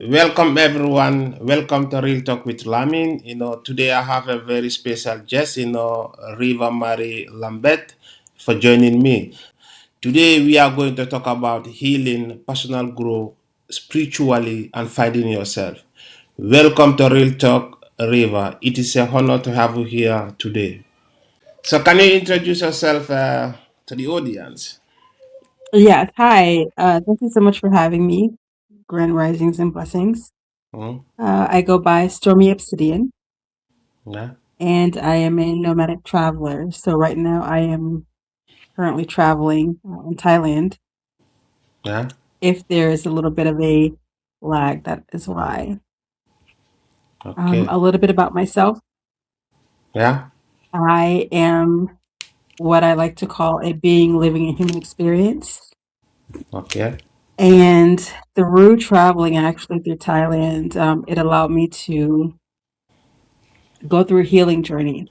Welcome everyone. Welcome to Real Talk with Lamin. Today I have a very special guest, Riva Marie Lambert for joining me. Today we are going to talk about healing, personal growth, spiritually, and finding yourself. Welcome to Real Talk, Riva. It is a honor to have you here today. So can you introduce yourself to the audience? Yes, hi. Thank you so much for having me. Grand Risings and Blessings. Hmm? I go by Stormy Obsidian, Yeah, and I am a nomadic traveler. So right now I am currently traveling in Thailand. yeah, If there is a little bit of a lag, that is why. okay, A little bit about myself. yeah, I am what I like to call a being living a human experience. okay, And through traveling, actually through Thailand, it allowed me to go through a healing journey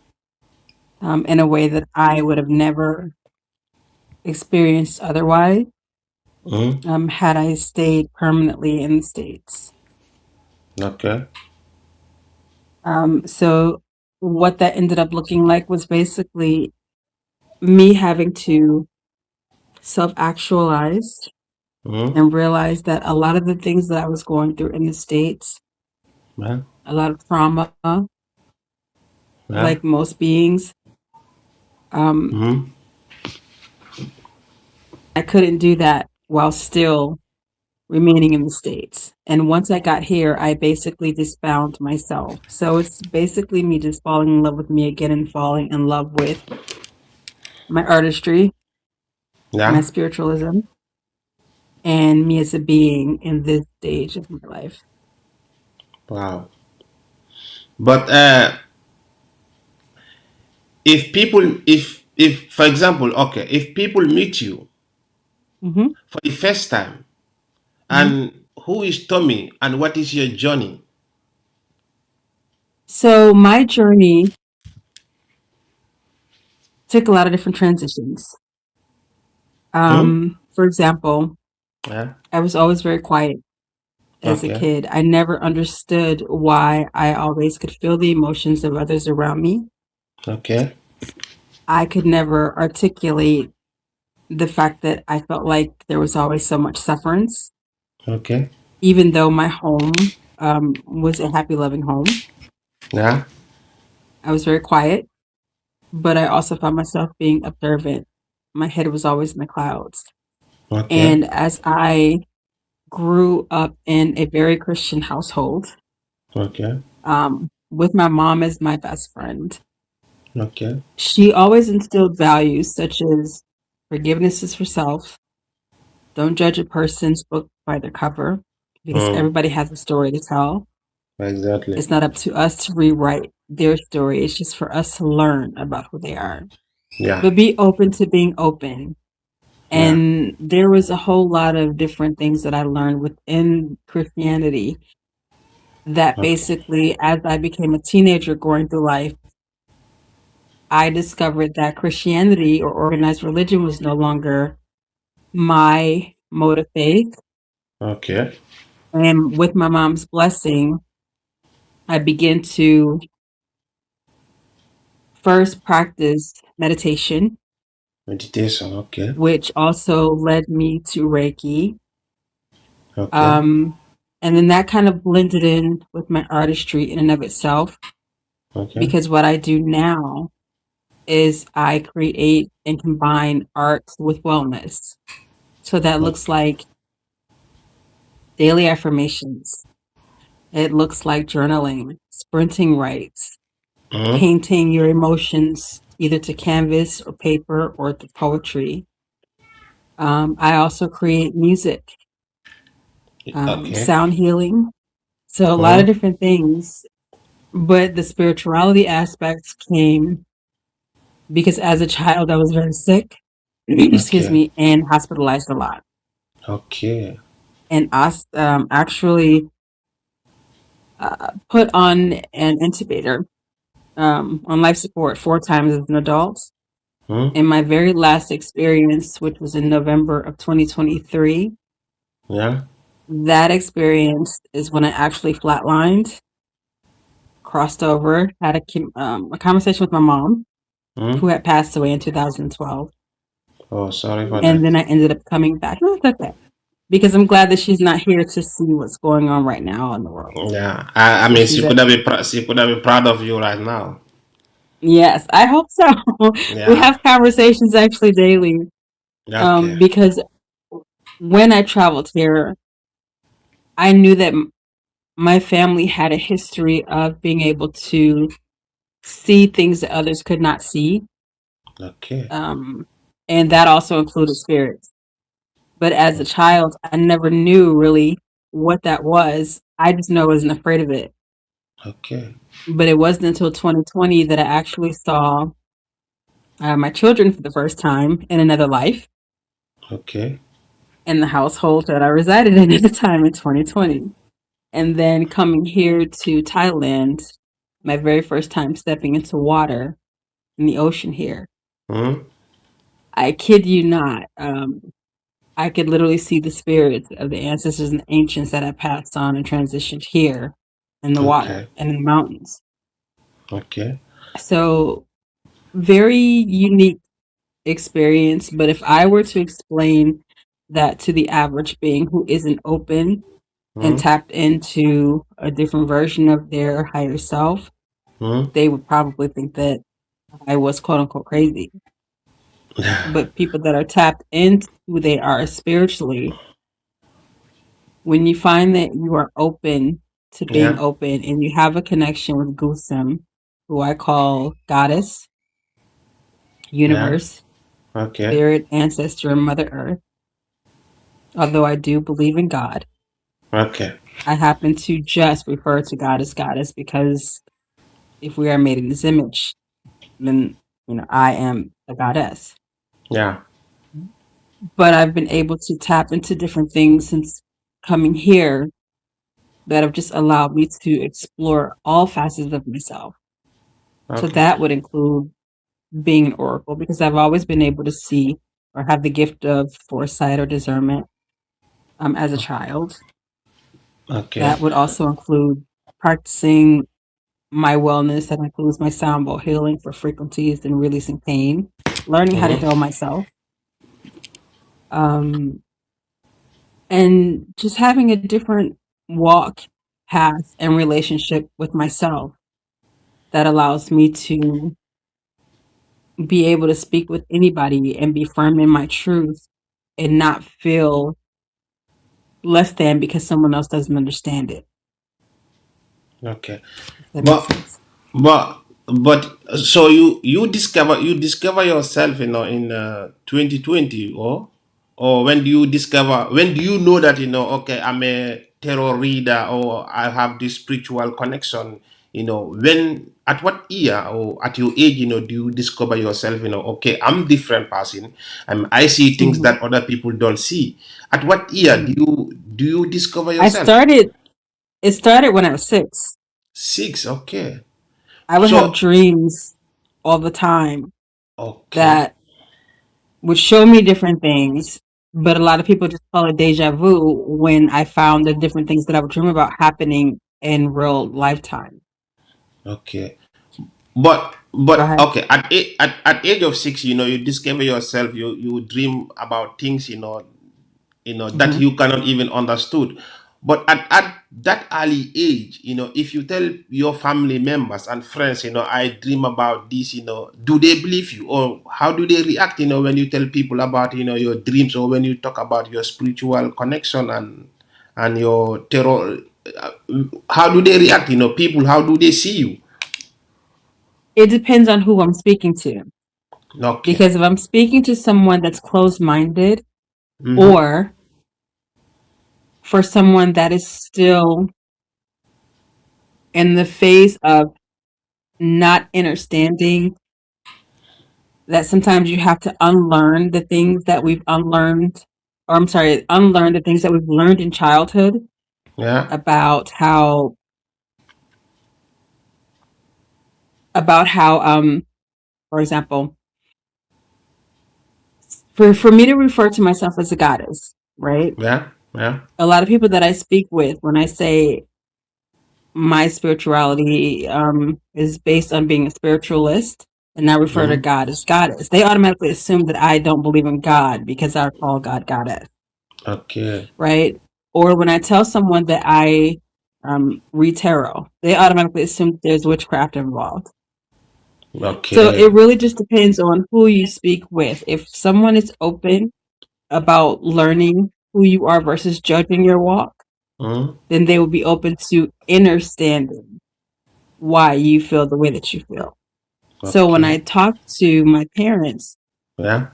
in a way that I would have never experienced otherwise hmm? had I stayed permanently in the States. Okay, So, what that ended up looking like was basically me having to self actualize hmm? and realize that a lot of the things that I was going through in the States, Yeah, a lot of trauma, yeah. like most beings, um, Hmm. I couldn't do that while still remaining in the States. And once I got here, I basically just found myself. So it's basically me just falling in love with me again and falling in love with my artistry, my Yeah. spiritualism, and me as a being in this stage of my life. Wow. But if for example, okay, if people meet you hmm for the first time, hmm and who is Tommy and what is your journey? So my journey took a lot of different transitions. Hmm? For example, Yeah. I was always very quiet as a Okay. kid. I never understood why I always could feel the emotions of others around me. Okay. I could never articulate the fact that I felt like there was always so much sufferance, Okay. even though my home was a happy, loving home. Yeah. I was very quiet, but I also found myself being observant. My head was always in the clouds. Okay. And as I grew up in a very Christian household, Okay. with my mom as my best friend, Okay. she always instilled values such as forgiveness is for self, don't judge a person's book by their cover, because Hmm. everybody has a story to tell. Exactly. It's not up to us to rewrite their story. It's just for us to learn about who they are. Yeah. But be open to being open. Yeah. And there was a whole lot of different things that I learned within Christianity that Okay. basically, as I became a teenager going through life, I discovered that Christianity or organized religion was no longer my mode of faith. Okay. And with my mom's blessing, I began to first practice meditation, Meditation. Okay. which also led me to Reiki. Okay. Um, and then that kind of blended in with my artistry in and of itself, Okay. because what I do now is I create and combine art with wellness. So that looks Okay. like daily affirmations. It looks like journaling, sprinting rights, Hmm. painting your emotions either to canvas or paper or to poetry. I also create music, Okay. sound healing. So a lot of Hmm. different things. But the spirituality aspects came because as a child, I was very sick, excuse Okay. me, and hospitalized a lot. Okay. And actually put on an intubator on life support 4 times as an adult. Hmm. In my very last experience, which was in November of 2023, Yeah. That experience is when I actually flatlined, crossed over, had a conversation with my mom, Hmm? who had passed away in 2012, Oh, sorry for and that. then I ended up coming back. No, it's okay, because I'm glad that she's not here to see what's going on right now in the world. Yeah, I So mean, she's she at, could have been she could have been proud of you right now. yes, I hope so. We Yeah. have conversations actually daily, Okay. because when I traveled here, I knew that my family had a history of being able to see things that others could not see. Okay. Um, and that also included spirits. But as a child, I never knew really what that was. I just know I wasn't afraid of it. Okay. But it wasn't until 2020 that I actually saw my children for the first time in another life Okay. in the household that I resided in at the time in 2020. And then coming here to Thailand, my very first time stepping into water in the ocean here. Hmm? I kid you not. I could literally see the spirits of the ancestors and ancients that have passed on and transitioned here in the water Okay. and in the mountains. Okay. So, very unique experience. But if I were to explain that to the average being who isn't open and Hmm? tapped into a different version of their higher self, Hmm? they would probably think that I was quote unquote crazy. But people that are tapped into who they are spiritually, when you find that you are open to being Yeah. open and you have a connection with Gusum, who I call goddess, Yeah. universe, Okay. spirit, ancestor, and Mother Earth, although I do believe in God, Okay. I happen to just refer to God as goddess because if we are made in His image, then I am a goddess. Yeah. But I've been able to tap into different things since coming here that have just allowed me to explore all facets of myself. So Okay. that would include being an oracle because I've always been able to see or have the gift of foresight or discernment as a child. Okay. That would also include practicing my wellness. That includes my sound bowl healing for frequencies and releasing pain, learning how to Hmm? heal myself, um, and just having a different walk, path, and relationship with myself that allows me to be able to speak with anybody and be firm in my truth and not feel less than because someone else doesn't understand it. Okay. If that makes But sense. so you discover yourself, in 2020, or when do you discover, when do you know that, okay, I'm a tarot reader, or I have this spiritual connection, when, at what year or at your age, do you discover yourself, okay, I'm different person, I see things Hmm. that other people don't see. At what year Hmm. do you discover I yourself? started. It started when I was 6. 6. Okay. I would have So, dreams all the time okay. that would show me different things, but a lot of people just call it deja vu when I found the different things that I would dream about happening in real lifetime. Okay. But Go ahead. okay, at age of 6, you discover yourself. You dream about things, that Hmm. you cannot even understood. But at that early age, if you tell your family members and friends, I dream about this, do they believe you, or how do they react, when you tell people about, your dreams, or when you talk about your spiritual connection and your terror? uh, how do they react? People, how do they see you? It depends on who I'm speaking to. Okay. Because if I'm speaking to someone that's closed minded, Mm-hmm. or for someone that is still in the phase of not understanding that sometimes you have to unlearn the things that we've unlearned, or I'm sorry, unlearn the things that we've learned in childhood Yeah. about how, for example, for me to refer to myself as a goddess, right? Yeah. Yeah. A lot of people that I speak with, when I say my spirituality is based on being a spiritualist, and I refer to Mm-hmm. God as goddess, they automatically assume that I don't believe in God because I call God goddess, Okay. right? Or when I tell someone that I read tarot, they automatically assume that there's witchcraft involved. So Okay. it really just depends on who you speak with. If someone is open about learning who you are versus judging your walk, Mm-hmm. then they will be open to understanding why you feel the way that you feel. So when I Okay. talk to my parents Yeah.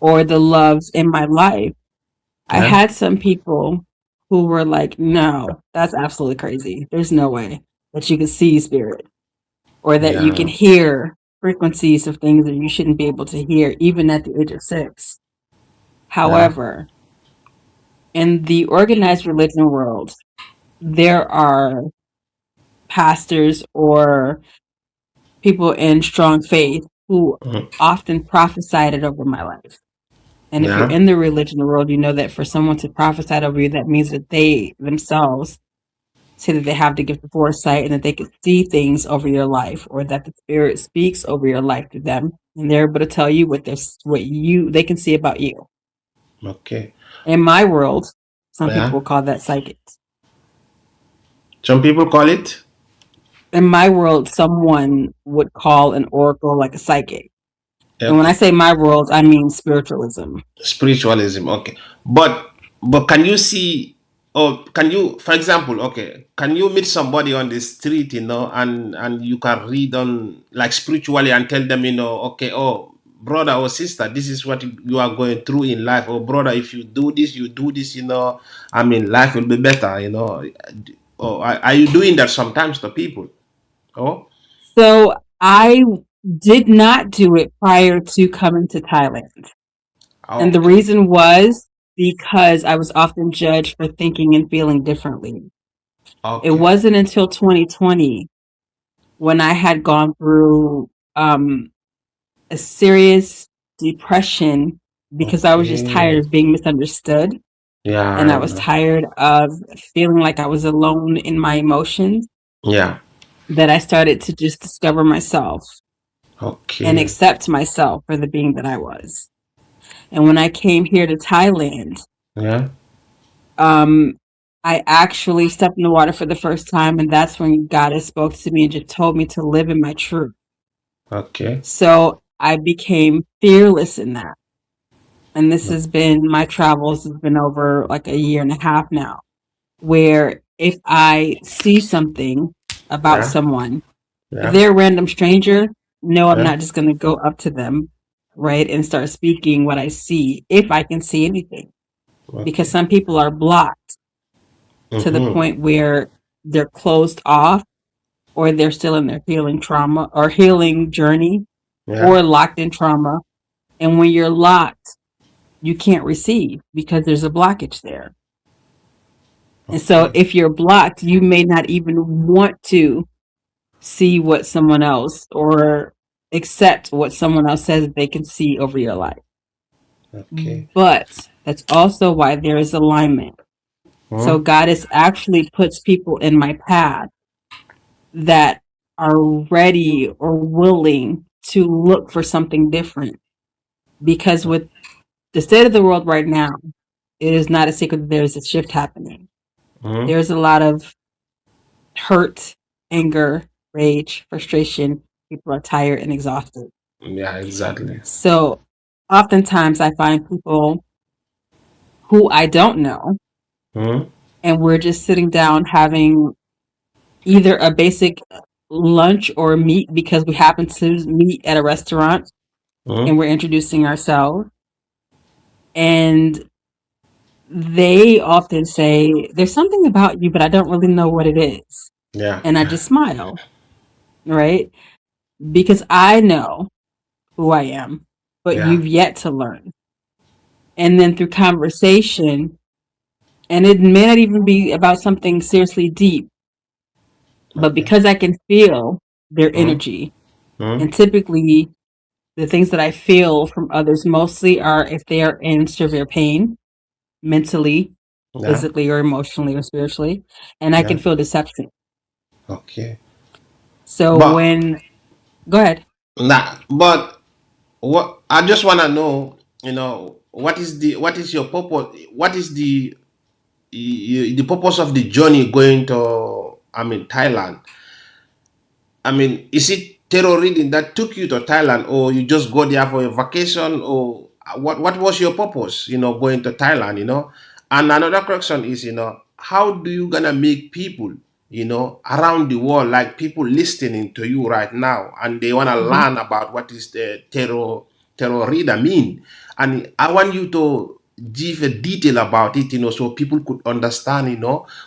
or the loves in my life, I Yeah. had some people who were like, no, that's absolutely crazy. There's no way that you can see spirit or that you can Yeah. hear frequencies of things that you shouldn't be able to hear, even at the age of 6. Yeah. However, in the organized religion world, there are pastors or people in strong faith who Mm. often prophesied it over my life. And if you're Yeah. in the religion world, you know that for someone to prophesy over you, that means that they themselves say that they have the gift of foresight and that they can see things over your life, or that the spirit speaks over your life to them, and they're able to tell you what you they can see about you. Okay. In my world, some Yeah. people call that psychics. Some people call it. In my world, someone would call an oracle like a psychic. And when I Okay. say my world, I mean spiritualism. Spiritualism. Okay. But can you see, or can you, for example, okay, can you meet somebody on the street, and you can read on like spiritually and tell them, okay, oh, brother or sister, this is what you are going through in life. Or brother, if you do this, I mean, life will be better. Or are you doing that sometimes to people? Oh, So I did not do it prior to coming to Thailand. And the okay, reason was because I was often judged for thinking and feeling differently. It okay, wasn't until 2020 when I had gone through a serious depression because I was just tired okay. of being misunderstood, Yeah, and I I was know. tired of feeling like I was alone in my emotions, Yeah. that I started to just discover myself and Okay. accept myself for the being that I was. And when I came here to Thailand, Yeah. um, I actually stepped in the water for the first time, and that's when God has spoke to me and just told me to live in my truth. Okay. So I became fearless in that. And this has been my travels has been over like a year and a half now, where if I see something about Yeah. someone, if Yeah. they're a random stranger, no, I'm Yeah. not just going to go up to them, right, and start speaking what I see, if I can see anything. Because Okay. some people are blocked to the Mm-hmm. point where they're closed off, or they're still in their healing trauma or healing journey, Yeah. or locked in trauma. And when you're locked, you can't receive because there's a blockage there. And so Okay. if you're blocked, you may not even want to see what someone else or accept what someone else says that they can see over your life. Okay. But that's also why there is alignment. So Hmm. Goddess actually puts people in my path that are ready or willing to look for something different. Because with the state of the world right now, it is not a secret that there's a shift happening. Hmm. There's a lot of hurt, anger, rage, frustration. People are tired and exhausted. Yeah. Exactly. So oftentimes I find people who I don't know, Hmm. and we're just sitting down having either a basic lunch or meet because we happen to meet at a restaurant Hmm. and we're introducing ourselves. And they often say, there's something about you, but I don't really know what it is. Yeah. And I just smile, right? Because I know who I am, but Yeah. you've yet to learn. And then through conversation, and it may not even be about something seriously deep, but Okay. because I can feel their Hmm. energy, Hmm. and typically the things that I feel from others mostly are if they are in severe pain mentally, Yeah. physically or emotionally or spiritually, and I can Yeah. feel deception. Okay. So But when go ahead. but what I just want to know, what is your purpose? What is the purpose of the journey going to, I mean, Thailand? I mean, is it terror reading that took you to Thailand, or you just go there for a vacation, or what was your purpose, going to Thailand, And another question is, how do you gonna make people, around the world, like people listening to you right now, and they wanna Hmm. learn about what is the terror reader mean? And I want you to give a detail about it, so people could understand,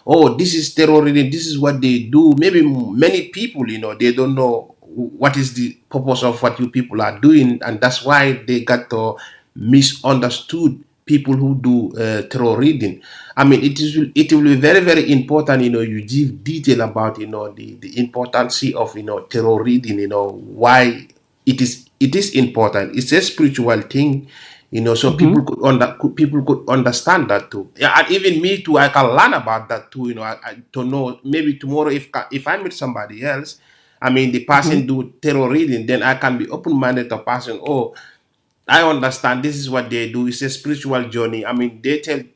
oh, this is terror reading, this is what they do. Maybe many people, they don't know what is the purpose of what you people are doing, and that's why they got to misunderstood people who do terror reading. I mean, it will be very very important, you give detail about, the importance of, terror reading, why it is important. It's a spiritual thing, so Hmm. people could understand that too. Yeah, and even me too, I can learn about that too. To know, maybe tomorrow, if I meet somebody else, I mean, the Hmm. person do terror reading, then I can be open minded to person. Oh, I understand this is what they do. It's a spiritual journey. I mean, they can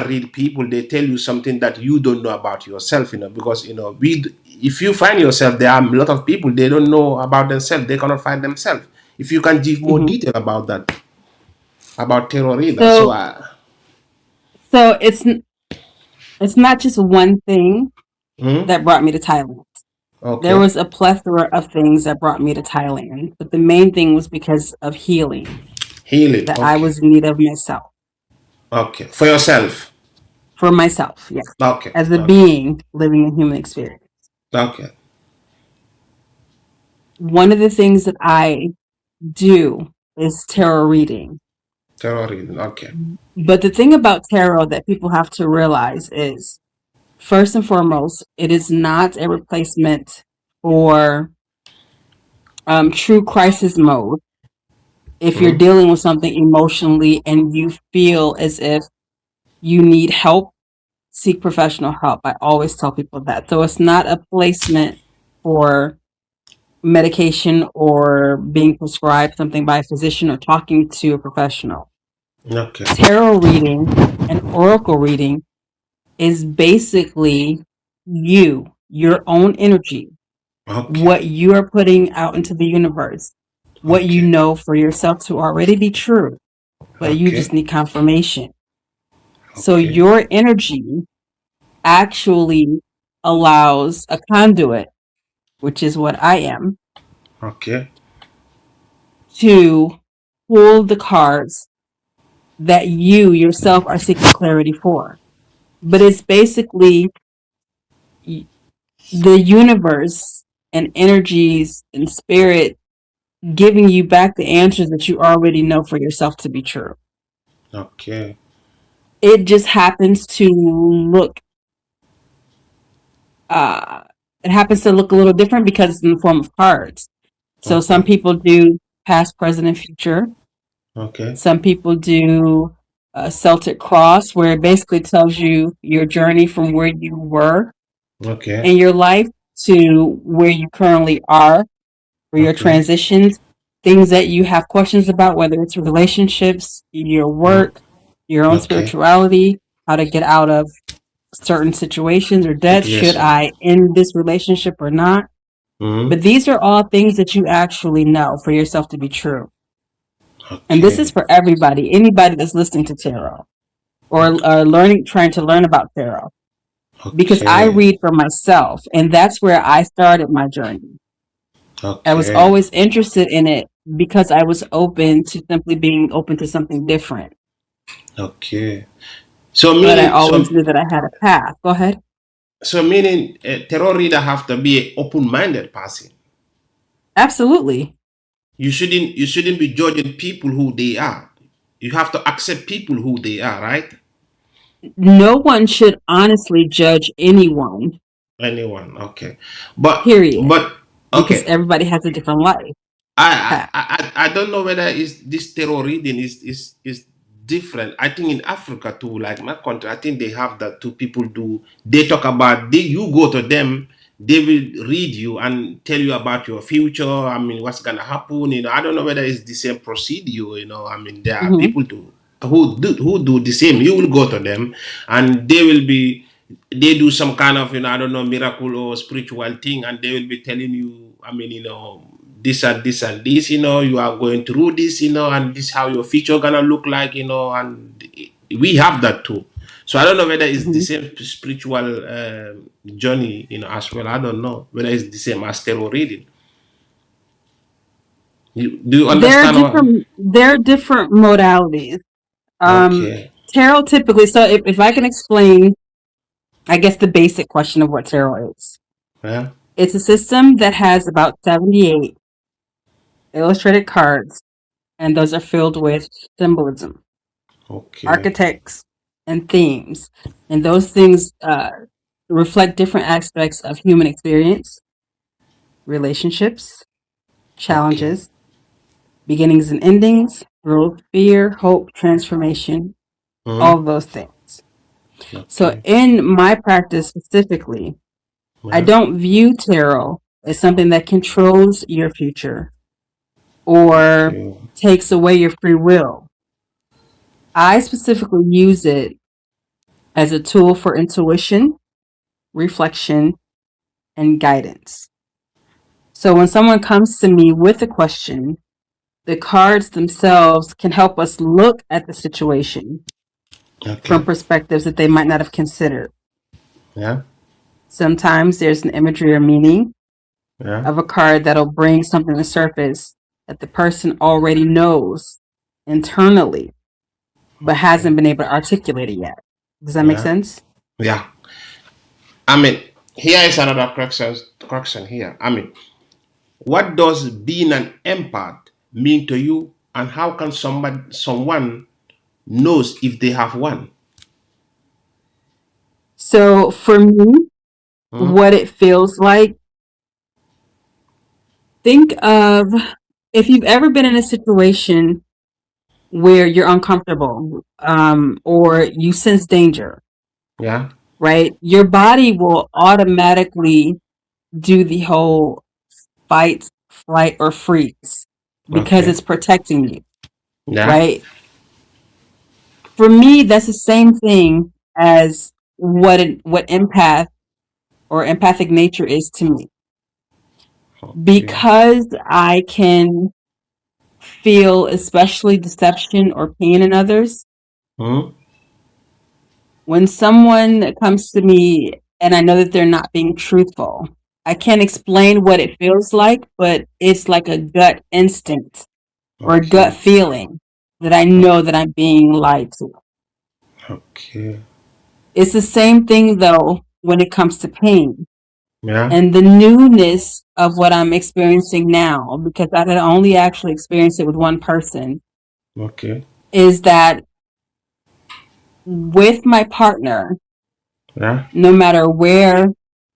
read people. They tell you something that you don't know about yourself. Because if you find yourself, there are a lot of people they don't know about themselves. They cannot find themselves. If you can give more Hmm. detail about that, about terror reader. So, So so it's not just one thing hmm? that brought me to Thailand. There Okay, was a plethora of things that brought me to Thailand, but the main thing was because of healing healing. that I Okay, was in need of myself. okay, for yourself. For myself, yes. Okay, As a okay, being living a human experience. okay. One of the things that I do is tarot reading. Terror reading. Okay, But the thing about tarot that people have to realize is, first and foremost, it is not a replacement for true crisis mode. If you're hmm? dealing with something emotionally and you feel as if you need help, seek professional help. I always tell people that. So it's not a placement for medication or being prescribed something by a physician or talking to a professional. Okay, Tarot reading and oracle reading is basically your own energy, okay, what you are putting out into the universe, what you okay, know for yourself to already be true, but you just okay, need confirmation. So okay, your energy actually allows a conduit, which is what I am, okay, to pull the cards that you yourself are seeking clarity for. But it's basically the universe and energies and spirit giving you back the answers that you already know for yourself to be true. okay, It just happens to look uh it happens to look a little different because it's in the form of cards. So some okay, people do past, present, and future. okay, Some people do a Celtic cross, where it basically tells you your journey from where you were okay, in your life to where you currently are, for your okay, transitions, things that you have questions about, whether it's relationships, your mm, work, your own okay. spirituality, how to get out of certain situations or debts. Should Situation. I end this relationship or not? Mm, But these are all things that you actually know for yourself to be true. And this is okay, for everybody, anybody that's listening to tarot or learning, trying to learn about tarot. Because I okay, read for myself, and that's where I started my journey. I was okay, always interested in it because I was open to simply being open to something different. okay. So But I meaning, always knew that I had a path. Go ahead. terror reader have to be an open-minded person. Absolutely. You shouldn't be judging people who they are. You have to accept people who they are, right? No one should honestly judge anyone, Anyone, okay. But period, because okay. everybody has a different life I path. I I don't know whether is this terror reading is different. I think in Africa too, like my country, I think they have that too. People do. They talk about. You go to them. They will read you and tell you about your future. I mean, what's gonna happen. I don't know whether it's the same procedure. I mean, there are Hmm. people who do the same. You will go to them, and they do some kind of, I don't know, miracle or spiritual thing, and they will be telling you, I mean, this and this and this, you are going through this, and this how your future gonna look like, and we have that too. So I don't know whether it's the Hmm. same spiritual journey, as well. I don't know whether it's the same as tarot reading. Do you There are understand what? different modalities. Um, Okay. Tarot typically. So if I can explain, I guess the basic question of what tarot is. Yeah. It's a system that has about 78 illustrated cards, and those are filled with symbolism, Okay. architects, and themes. And those things reflect different aspects of human experience, relationships, Okay. challenges, beginnings and endings, growth, fear, hope, transformation, Hmm. all of those things. So, Okay. in my practice specifically, I Yeah. don't view tarot as something that controls your future or Okay. takes away your free will. I specifically use it as a tool for intuition, reflection, and guidance. So when someone comes to me with a question, the cards themselves can help us look at the situation from Okay. perspectives that they might not have considered. Yeah. Sometimes there's an imagery or meaning Yeah. of a card that'll bring something to surface that the person already knows internally, but Okay. hasn't been able to articulate it yet. Does that make Yeah. sense? Yeah. I mean, here is another question here. I mean, what does being an empath mean to you, and how can someone knows if they have one? So for me, Hmm? what it feels like, think of if you've ever been in a situation where you're uncomfortable, or you sense danger, Yeah. right? Your body will automatically do the whole fight, flight, or freeze because Okay. it's protecting you, Yeah. right? For me, that's the same thing as what empath or empathic nature is to me. Okay. Because I can feel especially deception or pain in others, Hmm? when someone comes to me and I know that they're not being truthful, I can't explain what it feels like, but it's like a gut instinct or a gut Okay. feeling that I know that I'm being lied to. Okay. It's the same thing though when it comes to pain Yeah. and the newness of what I'm experiencing now, because I could only actually experience it with one person, Okay. is that with my partner, Yeah. no matter where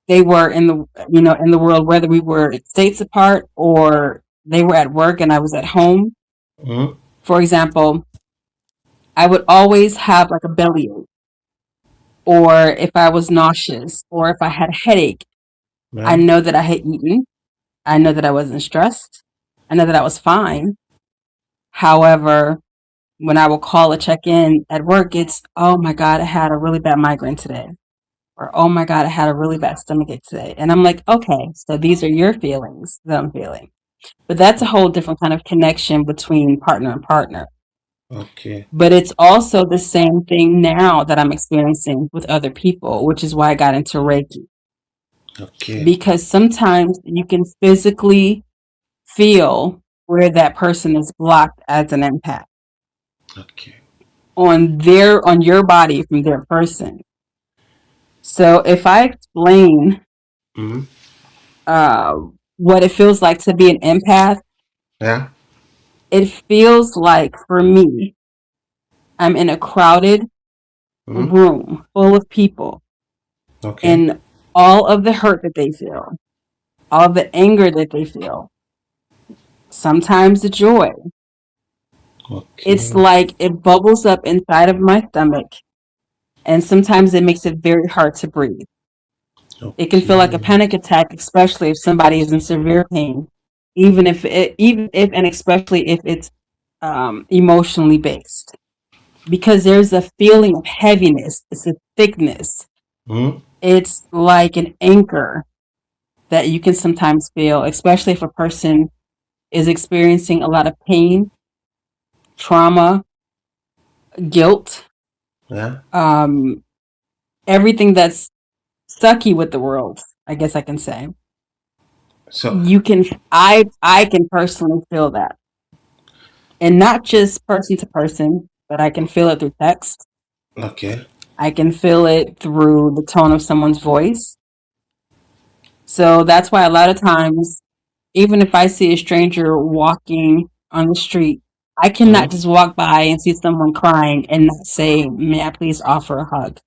they were in the world, whether we were states apart or they were at work and I was at home. Hmm? For example, I would always have like a bellyache, or if I was nauseous, or if I had a headache, I Yeah. know that I had eaten. I know that I wasn't stressed. I know that I was fine. However, when I will call a check in at work, it's, oh my God, I had a really bad migraine today. Or, oh my God, I had a really bad stomachache today. And I'm like, okay, so these are your feelings that I'm feeling. But that's a whole different kind of connection between partner and partner. Okay. But it's also the same thing now that I'm experiencing with other people, which is why I got into Reiki. Okay. Because sometimes you can physically feel where that person is blocked as an empath Okay. on your body from their person. So if I explain Hmm? uh, what it feels like to be an empath, Yeah. it feels like for me, I'm in a crowded Hmm? room full of people, Okay. and all of the hurt that they feel, all of the anger that they feel, sometimes the joy, It's Okay. like it bubbles up inside of my stomach, and sometimes it makes it very hard to breathe. It can feel like a Okay. panic attack, especially if somebody is in severe pain, even if and especially if it's emotionally based, because there's a feeling of heaviness. It's a thickness. Hmm? It's like an anchor that you can sometimes feel, especially if a person is experiencing a lot of pain, trauma, guilt, Yeah. um, everything that's sucky with the world. I guess I can say So, you can. I can personally feel that, and not just person to person, but I can feel it through text. okay. I can feel it through the tone of someone's voice. So that's why a lot of times, even if I see a stranger walking on the street, I cannot Hmm? just walk by and see someone crying and not say, "May I please offer a hug?"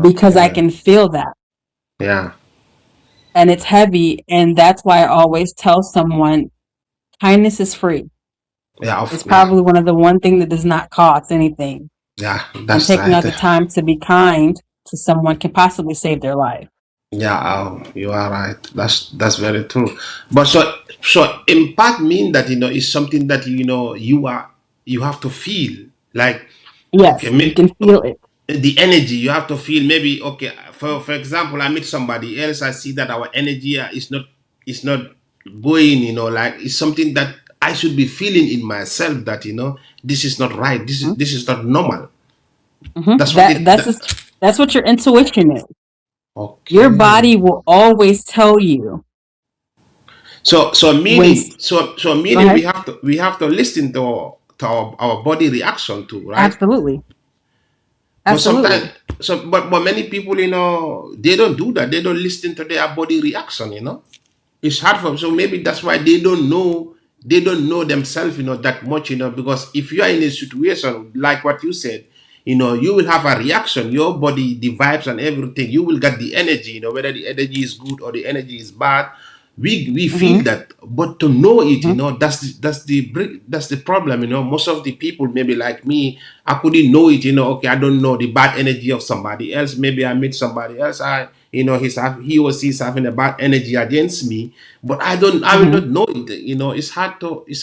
Because I Okay. can feel that, Yeah. and it's heavy. And that's why I always tell someone kindness is free. Yeah. It's Yeah. probably one of the one thing that does not cost anything. Yeah. And That's taking right. out the time to be kind to someone can possibly save their life. Yeah, you are right. That's very true. But so impact mean that it's something that you have to feel like okay, Yes, you can feel it. the energy you have to feel. Maybe okay, for example, I meet somebody else, I see that our energy is not going. Like it's something that I should be feeling in myself that this is not right. This is Mhm. this is not normal. Mhm. That's what it. That's what your intuition is. Your Okay. body will always tell you So when. Go meaning ahead. we have to listen to our body reaction too, right? Absolutely, But sometimes absolutely. but many people they don't do that. They don't listen to their body reaction. It's hard for them. So maybe that's why they don't know themselves that much. Because if you are in a situation like what you said, you will have a reaction. Your body, the vibes and everything, you will get the energy. Whether the energy is good or the energy is bad, we feel Hmm. that. But to know it, Hmm. that's the problem. Most of the people, maybe like me, I couldn't know it. Okay, I don't know the bad energy of somebody else. Maybe I meet somebody else. He or she's having a bad energy against me, but I will Hmm. not know it. It's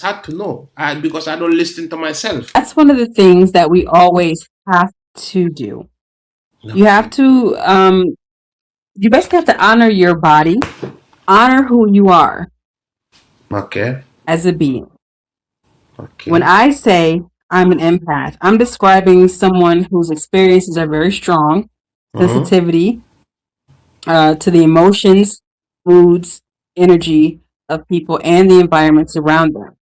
hard to know because I don't listen to myself. That's one of the things that we always have to do. You have Okay. to, you basically have to honor your body, honor who you are Okay. as a being. When Okay. I say I'm an empath, I'm describing someone whose experiences are very strong, Mm-hmm. sensitivity to the emotions, moods, energy of people, and the environments around them.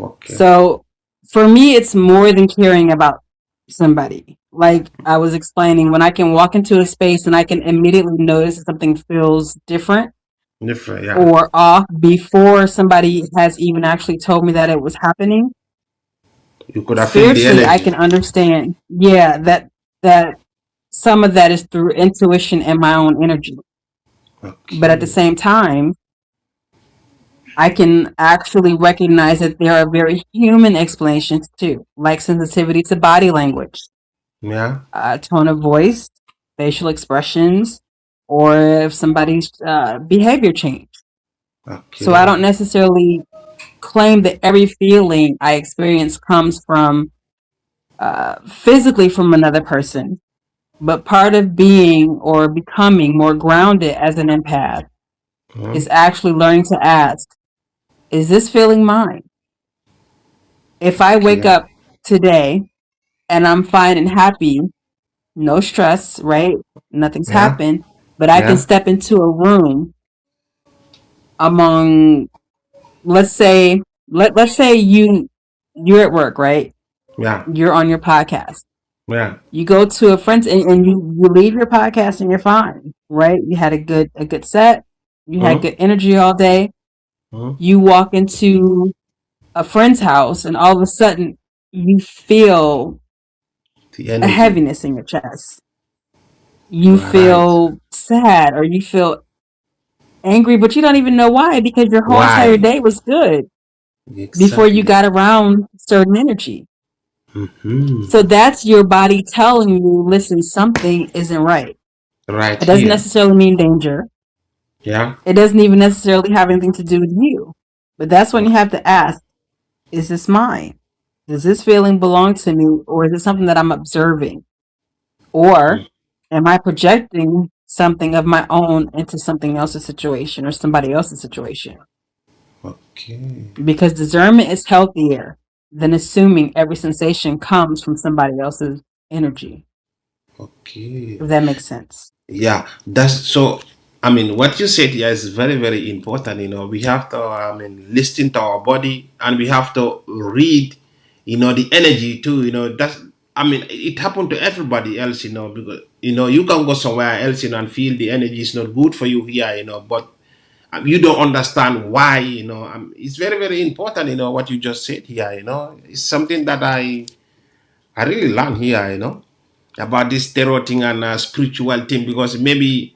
Okay. So for me, it's more than caring about somebody. Like I was explaining, when I can walk into a space and I can immediately notice that something feels different Different. Yeah. or off before somebody has even actually told me that it was happening. You could have felt the Spiritually, I energy. can understand, yeah, that some of that is through intuition and my own energy. But at the Okay. same time, I can actually recognize that there are very human explanations too, like sensitivity to body language, Yeah. tone of voice, facial expressions, or if somebody's behavior change. So I don't Okay. necessarily claim that every feeling I experience comes from physically from another person, but part of being or becoming more grounded as an empath is Mhm. actually learning to ask, is this feeling mine? If I wake Okay. up today and I'm fine and happy, no stress, right? Nothing's Yeah. happened, but I can Yeah. step into a room among, let's say, let's say you're at work, right? Yeah. You're on your podcast. Yeah. You go to a friend's and you leave your podcast and you're fine, right? You had a good set, you had Hmm. good energy all day. Hmm. You walk into a friend's house and all of a sudden you feel The a energy. heaviness in your chest. You You are right. feel sad or you feel angry, but you don't even know why because your whole entire Why? day was good before you Exactly. got around certain energy. Hmm. So that's your body telling you, listen, something isn't right. Right It doesn't here. necessarily mean danger. Yeah. It doesn't even necessarily have anything to do with you. But that's when you have to ask, is this mine? Does this feeling belong to me? Or is it something that I'm observing? Or am I projecting something of my own into something else's situation or somebody else's situation? Okay. Because discernment is healthier than assuming every sensation comes from somebody else's energy, Okay. if that makes sense. Yeah, that's so. I mean, what you said here is very, very important. We have to, listen to our body, and we have to read, the energy too. That's, it happened to everybody else, because, you can go somewhere else, and feel the energy is not good for you here, but you don't understand why, it's very, very important, what you just said here, it's something that I really learned here, about this terror thing and spiritual thing, because maybe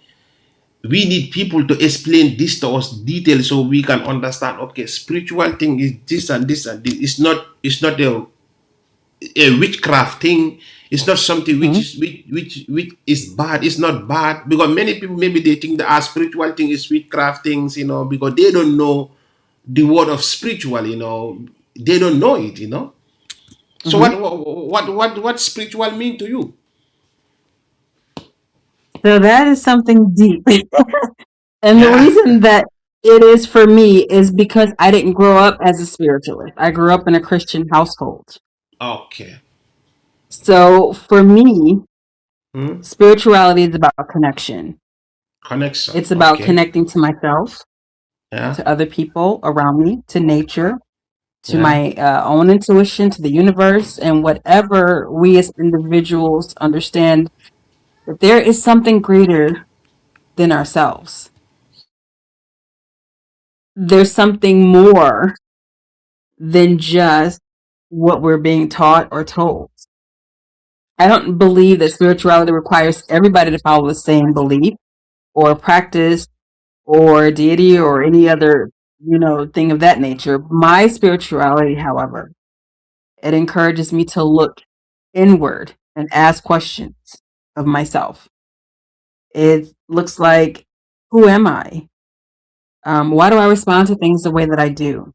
we need people to explain this to us detail so we can understand, okay, spiritual thing is this and this and this. It's not a witchcraft thing. It's not something which Hmm. is which is bad. It's not bad, because many people, maybe they think that our spiritual thing is witchcraft things, because they don't know the word of spiritual, they don't know it. So Hmm. what spiritual mean to you? So that is something deep. And the Yeah. reason that it is for me is because I didn't grow up as a spiritualist. I grew up in a Christian household. Okay. So for me, Hmm? spirituality is about connection. Connection. It's about Okay. connecting to myself, Yeah. to other people around me, to nature, to Yeah. my own intuition, to the universe, and whatever we as individuals understand that there is something greater than ourselves. There's something more than just what we're being taught or told. I don't believe that spirituality requires everybody to follow the same belief or practice or deity or any other, thing of that nature. My spirituality, however, it encourages me to look inward and ask questions of myself. It looks like, who am I? Why do I respond to things the way that I do?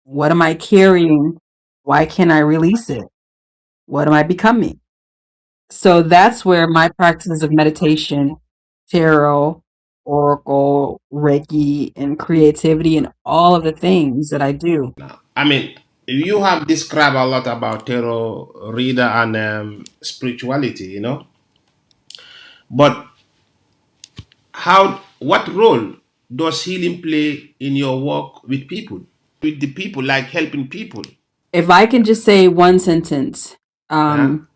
What am I carrying? Why can't I release it? What am I becoming? So that's where my practices of meditation, tarot, oracle, Reiki, and creativity, and all of the things that I do. I mean, you have described a lot about tarot reader and spirituality, but what role does healing play in your work with people, with the people, like helping people? If I can just say one sentence, Yeah. um,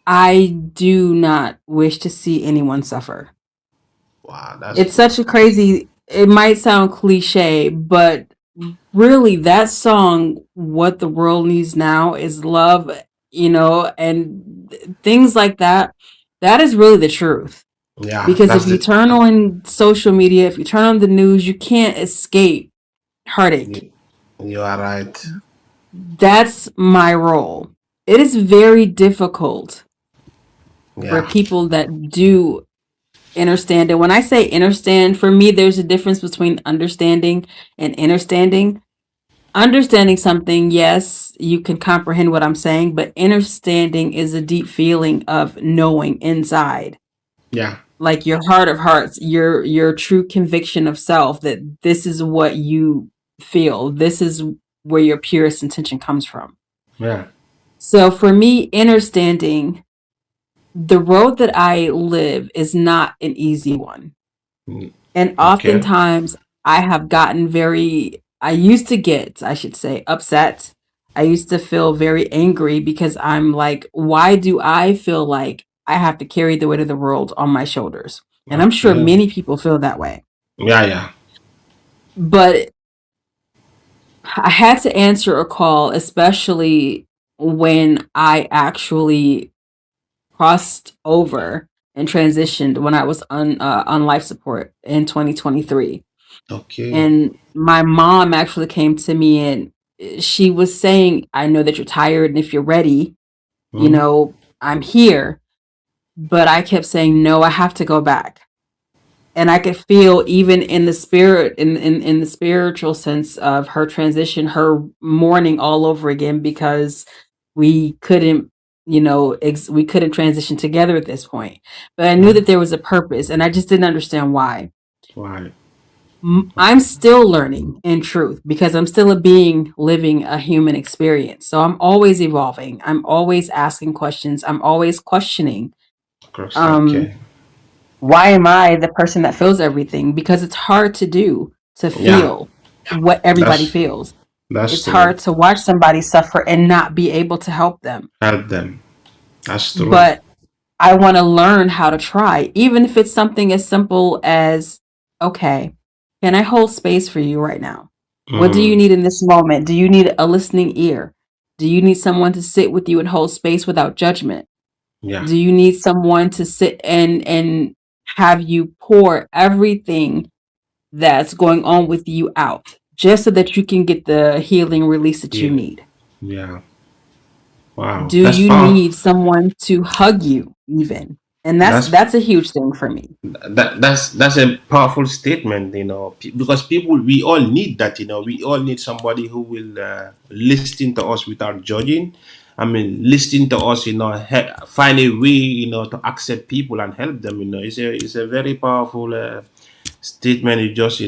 I do not wish to see anyone suffer. Wow, that's It's good. such a crazy, it might sound cliche, but really that song, What the World Needs Now, is love, and things like that. That is really the truth. Yeah, Because if that's you the. turn on social media, if you turn on the news, you can't escape heartache. You, you are right. That's my role. It is very difficult for Yeah. people that do understand. And when I say understand, for me, there's a difference between understanding and understanding. Understanding something, yes, you can comprehend what I'm saying, but understanding is a deep feeling of knowing inside, Yeah. like your heart of hearts, your true conviction of self that this is what you feel. This is where your purest intention comes from. Yeah. So for me, understanding the road that I live is not an easy one. Mm. And Okay. oftentimes I have gotten I used to get, I should say, upset. I used to feel very angry because I'm like, why do I feel like I have to carry the weight of the world on my shoulders? And I'm sure Okay. many people feel that way. Yeah. Yeah. But I had to answer a call, especially when I actually crossed over and transitioned when I was on life support in 2023. Okay. And my mom actually came to me and she was saying, I know that you're tired, and if you're ready, Hmm? I'm here. But I kept saying, no, I have to go back. And I could feel even in the spirit, in the spiritual sense of her transition, her mourning all over again because we couldn't, we couldn't transition together at this point. But I knew Yeah. that there was a purpose, and I just didn't understand why. Why? I'm still learning in truth because I'm still a being living a human experience. So I'm always evolving. I'm always asking questions. I'm always questioning. Of course. Um, Okay. why am I the person that feels everything? Because it's hard to do to Yeah. feel what everybody That's feels. that's It's true. hard to watch somebody suffer and not be able to help them. Help them. That's true. But I want to learn how to try, even if it's something as simple as, okay, can I hold space for you right now? What do you Mm. need in this moment? Do you need a listening ear? Do you need someone to sit with you and hold space without judgment? Yeah. Do you need someone to sit and have you pour everything that's going on with you out just so that you can get the healing release that you Yeah. need? Yeah. Wow. Do That's you powerful. need someone to hug you even? And that's That's that's a huge thing for me. that's a powerful statement, because people, we all need that, we all need somebody who will listen to us without judging. I mean, listen to us, find a way, to accept people and help them. It's a very powerful statement. You just,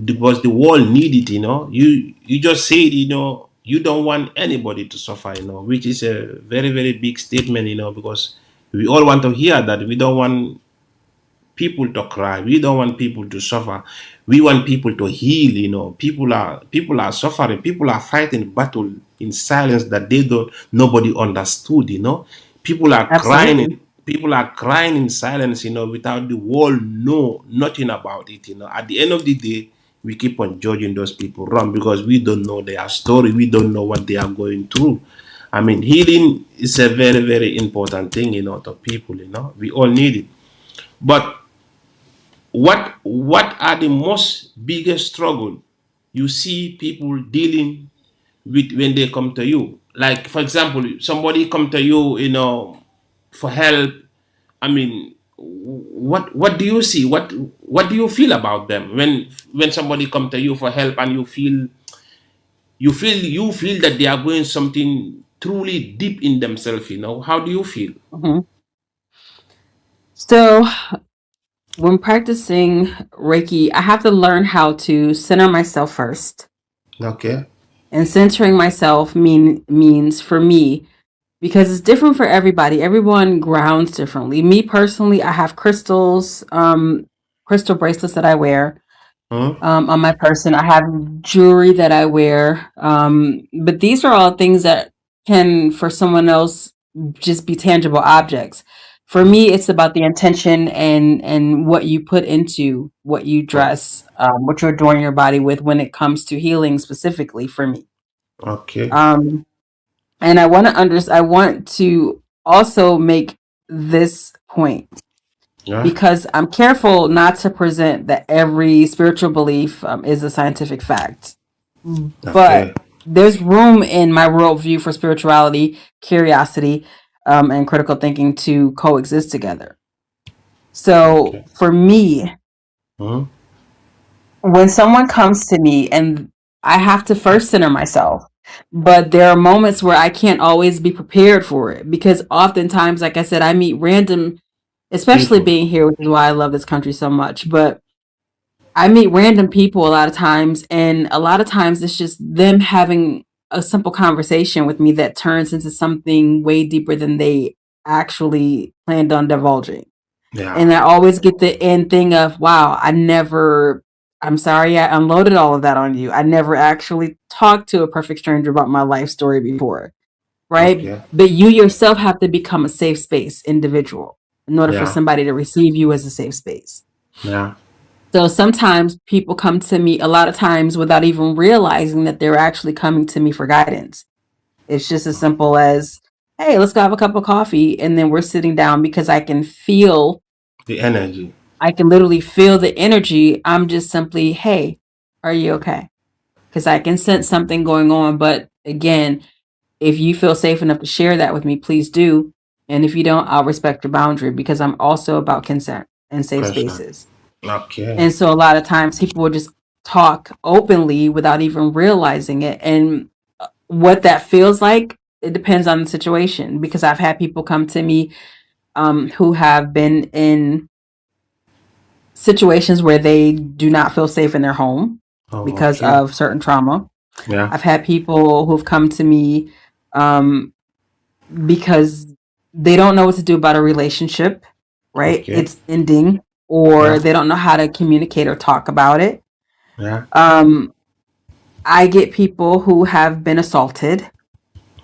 because the world need it. You just said, you don't want anybody to suffer, which is a very very big statement, because we all want to hear that. We don't want people to cry. We don't want people to suffer. We want people to heal. People are suffering. People are fighting battle in silence that they don't. Nobody understood. People are crying. Absolutely. People are crying in silence. Without the world know nothing about it. At the end of the day, we keep on judging those people wrong because we don't know their story. We don't know what they are going through. I mean, healing is a very, very important thing, to people, We all need it. But what are the most biggest struggle you see people dealing with when they come to you? Like, for example, somebody come to you, for help. I mean, what do you see? What do you feel about them when somebody come to you for help and you feel that they are going something truly deep in themselves? How do you feel? Mhm. So when practicing Reiki, I have to learn how to center myself first. Okay. And centering myself means for me, because it's different for everybody. Everyone grounds differently. Me personally, I have crystal bracelets that I wear Huh? on my person. I have jewelry that I wear. But these are all things that can, for someone else, just be tangible objects. For me, it's about the intention and what you put into what you Oh, dress, what you adorn your body with when it comes to healing specifically for me. okay. Um, and I want to also make this point Yeah. because I'm careful not to present that every spiritual belief is a scientific fact. But Okay. there's room in my worldview for spirituality, curiosity, and critical thinking to coexist together. So Okay. for me, Huh? when someone comes to me, and I have to first center myself, but there are moments where I can't always be prepared for it because oftentimes, like I said, I meet random, especially People. being here, which is why I love this country so much. But I meet random people a lot of times, and a lot of times it's just them having a simple conversation with me that turns into something way deeper than they actually planned on divulging. Yeah. And I always get the end thing of, wow, I'm sorry I unloaded all of that on you. I never actually talked to a perfect stranger about my life story before, right? Okay. But you yourself have to become a safe space individual in order for Yeah. somebody to receive you as a safe space. Yeah. So sometimes people come to me a lot of times without even realizing that they're actually coming to me for guidance. It's just as simple as, hey, let's go have a cup of coffee. And then we're sitting down because The energy. I can literally feel the energy. I'm just simply, hey, are you okay? because I can sense something going on. But again, if you feel safe enough to share that with me, please do. And if you don't, I'll respect your boundary because I'm also about consent and safe Question. spaces. Okay. And so a lot of times people will just talk openly without even realizing it. And what that feels like, it depends on the situation because I've had people come to me who have been in situations where they do not feel safe in their home Oh, because okay. of certain trauma. Yeah. I've had people who've come to me um, because they don't know what to do about a relationship, right? Okay. It's ending, or Yeah. they don't know how to communicate or talk about it. Yeah. Um, I get people who have been assaulted.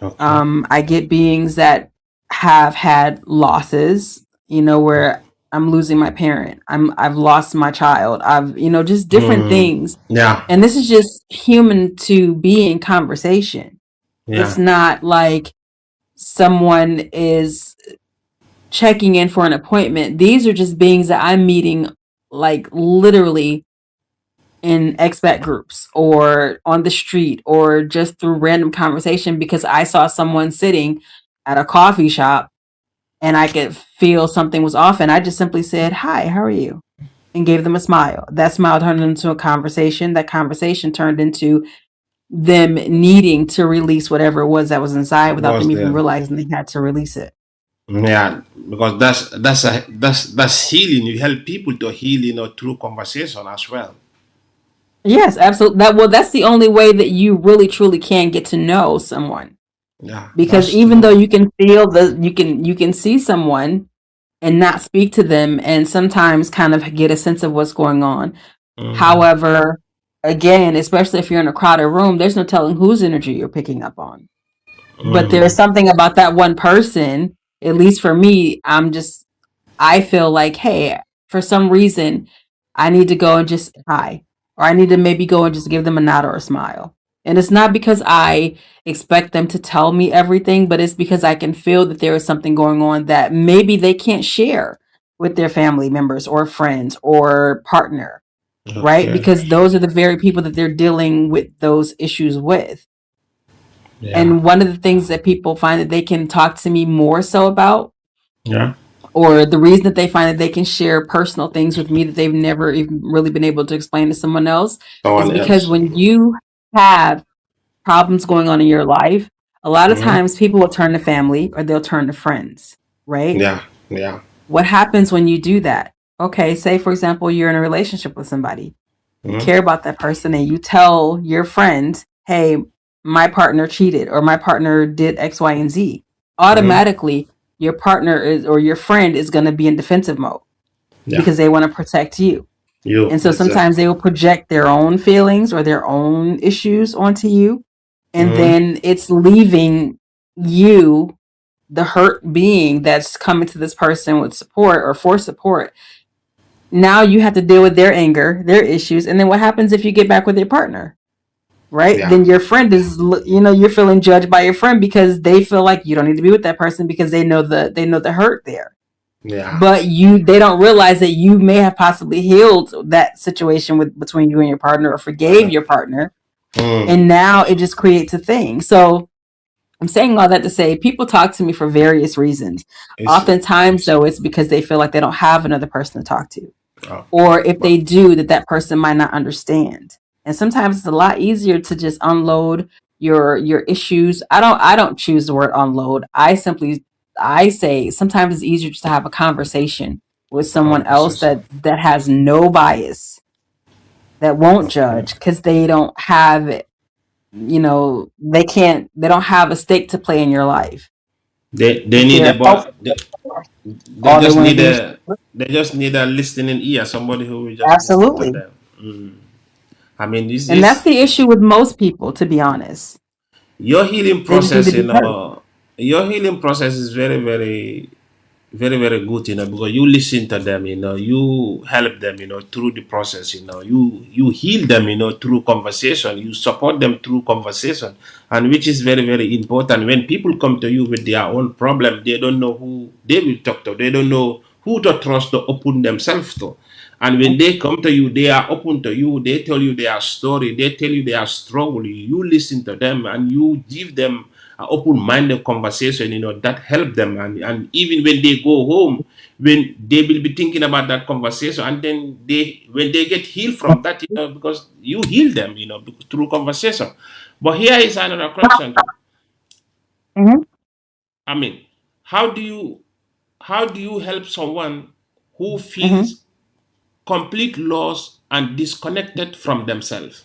Okay. I get beings that have had losses, where I'm losing my parent. I've lost my child. I've, just different Mm. things. Yeah. And this is just human to be in conversation. It's Yeah. not like someone is checking in for an appointment. These are just beings that I'm meeting like literally in expat groups or on the street or just through random conversation because I saw someone sitting at a coffee shop and I could feel something was off and I just simply said, "Hi, how are you?" and gave them a smile. That smile turned into a conversation. That conversation turned into them needing to release whatever it was that was inside without Was them even there? realizing they had to release it. Yeah, because that's healing. You help people to heal, through conversation as well. Yes, absolutely. That's the only way that you really truly can get to know someone. Yeah, Because that's even though true. you can see someone and not speak to them and sometimes kind of get a sense of what's going on. Mm. However, again, especially if you're in a crowded room, there's no telling whose energy you're picking up on. But there's Mm. something about that one person, at least for me, I feel like, hey, for some reason, I need to go and just hi, or I need to maybe go and just give them a nod or a smile. And it's not because I expect them to tell me everything, but it's because I can feel that there is something going on that maybe they can't share with their family members or friends or partner, right? Okay. Because those are the very people that they're dealing with those issues with. Yeah. And one of the things that people find that they can talk to me more so about, Yeah. or the reason that they find that they can share personal things with me that they've never even really been able to explain to someone else, is Someone because else. when you have problems going on in your life, a lot of Mm. times people will turn to family or they'll turn to friends, right? Yeah. Yeah. What happens when you do that? Okay, say for example, you're in a relationship with somebody. You Mm. care about that person and you tell your friend, hey, my partner cheated or my partner did X, Y, and Z. Mm. Automatically, your partner is or your friend is going to be in defensive mode Yeah. because they want to protect you. You And so sometimes exactly. they will project their own feelings or their own issues onto you. And Mm. then it's leaving you, the hurt being that's coming to this person with support or for support. Now you have to deal with their anger, their issues. And then what happens if you get back with your partner? Right? Yeah. Then your friend is, you're feeling judged by your friend because they feel like you don't need to be with that person because they know the hurt there. Yeah. But they don't realize that you may have possibly healed that situation with between you and your partner or forgave your partner, Mm. and now it just creates a thing. So I'm saying all that to say people talk to me for various reasons. It's Oftentimes though, it's because they feel like they don't have another person to talk to, okay. or if But they do, that person might not understand. And sometimes it's a lot easier to just unload your issues. I don't choose the word unload. I say sometimes it's easier just to have a conversation with someone else conversation. that has no bias, that won't Okay. judge because they don't have it. They don't have a stake to play in your life. They If need they're a but they all they just want to need do is a listening ear, somebody who will just listen to absolutely. them. Mm. I mean, this And that's is the issue with most people, to be honest. your healing They just need to process. be heard. Your healing process is very, very good. Because you listen to them. You help them. Through the process. You heal them. Through conversation. You support them through conversation, and which is very, very important. When people come to you with their own problem, they don't know who they will talk to. They don't know who to trust to open themselves to. And when they come to you, they are open to you. They tell you their story. They tell you their struggle. You listen to them and you give them an open-minded conversation, that help them. And even when they go home, when they will be thinking about that conversation, and then when they get healed from that, because you heal them, through conversation. But here is another question too. Hmm. I mean, how do you how do you help someone who Hmm. feels complete loss and disconnected from themselves?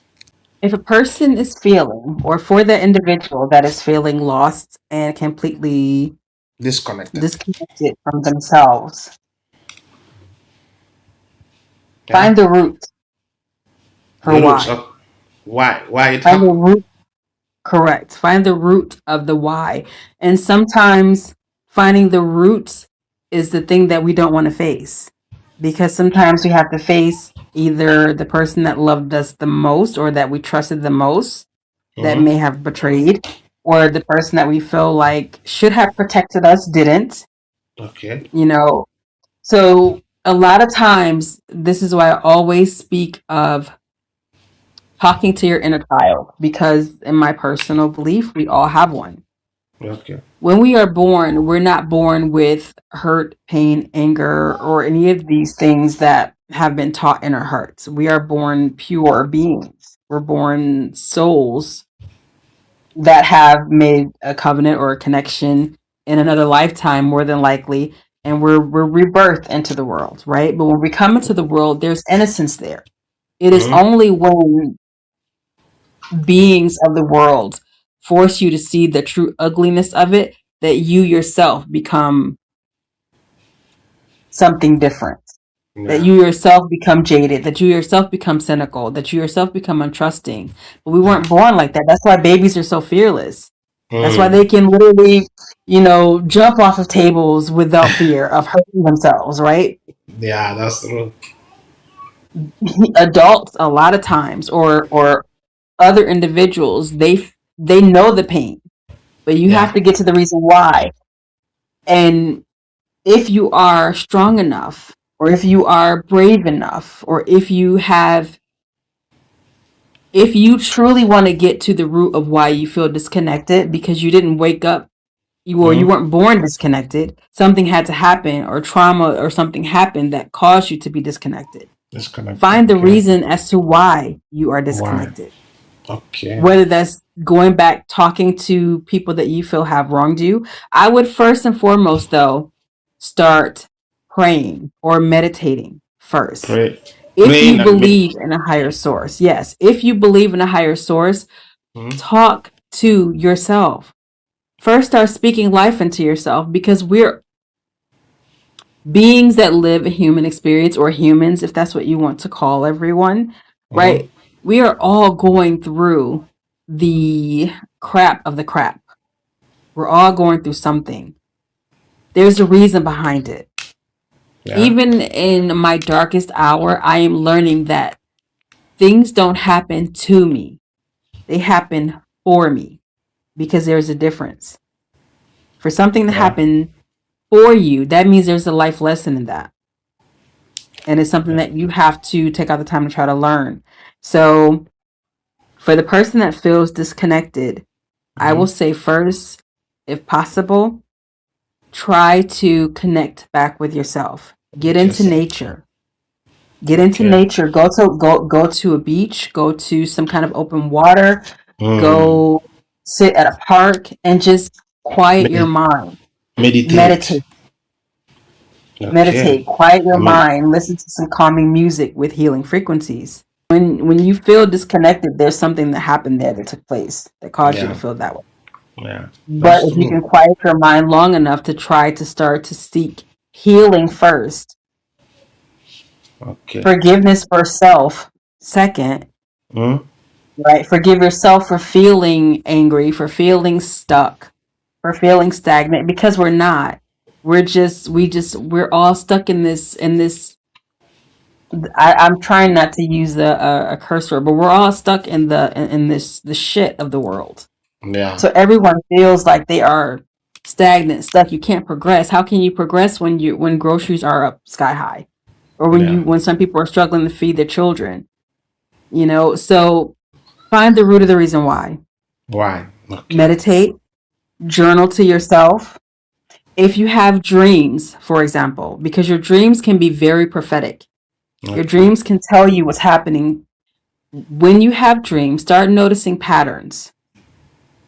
If a person is feeling, or for the individual that is feeling lost and completely Disconnected. disconnected from themselves, Yeah. find the root for The roots why. of why it Find the happened. root. Correct. Find the root of the why. And sometimes finding the root is the thing that we don't want to face. Because sometimes we have to face either the person that loved us the most or that we trusted the most that Hmm. may have betrayed, or the person that we feel like should have protected us didn't, Okay. you know. So a lot of times, this is why I always speak of talking to your inner child, because in my personal belief, we all have one. Okay. When we are born, we're not born with hurt, pain, anger, or any of these things that have been taught in our hearts. We are born pure beings. We're born souls that have made a covenant or a connection in another lifetime, more than likely, and we're rebirthed into the world, right? But when we come into the world, there's innocence there. It is Hmm. only when beings of the world force you to see the true ugliness of it that you yourself become something different, that Yeah. you yourself become jaded, that you yourself become cynical, that you yourself become untrusting. But we Yeah. weren't born like that. That's why babies are so fearless. That's why Hmm. they can literally, jump off of tables without fear of hurting themselves, right? Yeah, that's true. Adults, a lot of times, or other individuals, they know the pain, but you have Yeah. to get to the reason why. And if you are strong enough, or if you are brave enough, or if you truly want to get to the root of why you feel disconnected, because you didn't wake up, you Hmm. weren't born disconnected, something had to happen, or trauma or something happened that caused you to be disconnected. Disconnected. Find the Okay. reason as to why you are Why? disconnected. Okay. Whether that's going back, talking to people that you feel have wronged you. I would first and foremost, though, start praying or meditating first. Pray, If you praying and believe meditate. in a higher source, yes, if you believe in a higher source, Hmm. talk to yourself. First, start speaking life into yourself, because we're beings that live a human experience, or humans, if that's what you want to call everyone, Hmm. right? We are all going through the crap of the crap. We're all going through something. There's a reason behind it. Yeah. Even in my darkest hour, I am learning that things don't happen to me, they happen for me, because there's a difference. For something to Yeah. happen for you, that means there's a life lesson in that. And it's something Yeah. that you have to take out the time to try to learn. So, for the person that feels disconnected, I Hmm. will say first, if possible, try to connect back with yourself. Get into Yes. nature. Get into Okay. nature. Go to a beach, go to some kind of open water, Hmm. go sit at a park and just quiet your Medi- mind. meditate. Meditate. Okay. Meditate, quiet I your mean, mind, listen to some calming music with healing frequencies. When you feel disconnected, there's something that happened there that took place that caused you to yeah. feel that way. Yeah. But That's if you can true. quiet your mind long enough to try to start to seek healing first, Okay. forgiveness for self second, Hmm. right? Forgive yourself for feeling angry, for feeling stuck, for feeling stagnant, because we're not. We're all stuck in this. I'm trying not to use a curse word, but we're all stuck in this the shit of the world. Yeah. So everyone feels like they are stagnant, stuck. You can't progress. How can you progress when groceries are up sky high? or Yeah. when some people are struggling to feed their children, you know. So find the root of the reason why. Why? Okay. Meditate, journal to yourself. If you have dreams, for example, because your dreams can be very prophetic. Your Okay. dreams can tell you what's happening. When you have dreams, start noticing patterns.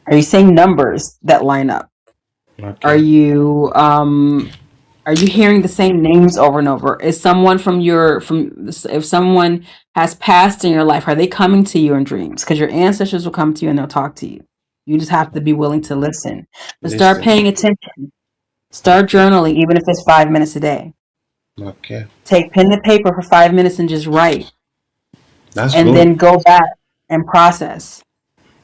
Are you seeing numbers that line up? Are Okay. you are you hearing the same names over and over? Is someone from if someone has passed in your life, are they coming to you in dreams? Because your ancestors will come to you and they'll talk to you. You just have to be willing to listen. But start Listen. paying attention. Start Okay. journaling, even if it's 5 minutes a day. Okay. Take pen and paper for 5 minutes and just write, That's and good. then go back and process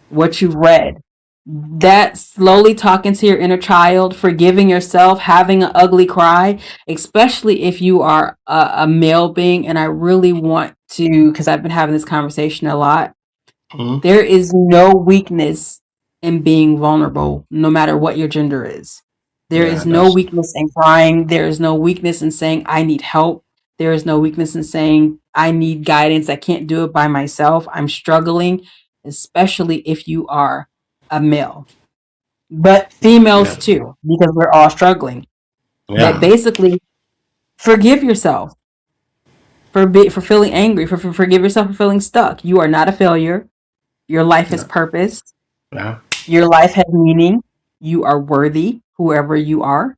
what you've read. That slowly talking to your inner child, forgiving yourself, having an ugly cry, especially if you are a male being. And I really want to, because I've been having this conversation a lot. Mm. There is no weakness in being vulnerable, no matter what your gender is. There Yeah, is no that's weakness in crying. There is no weakness in saying, I need help. There is no weakness in saying, I need guidance. I can't do it by myself. I'm struggling, especially if you are a male. But yeah. females too, because we're all struggling. But Yeah. basically, forgive yourself for feeling angry, forgive yourself for feeling stuck. You are not a failure. Your life has Yeah. purpose. Yeah. Your life has meaning. You are worthy, whoever you are.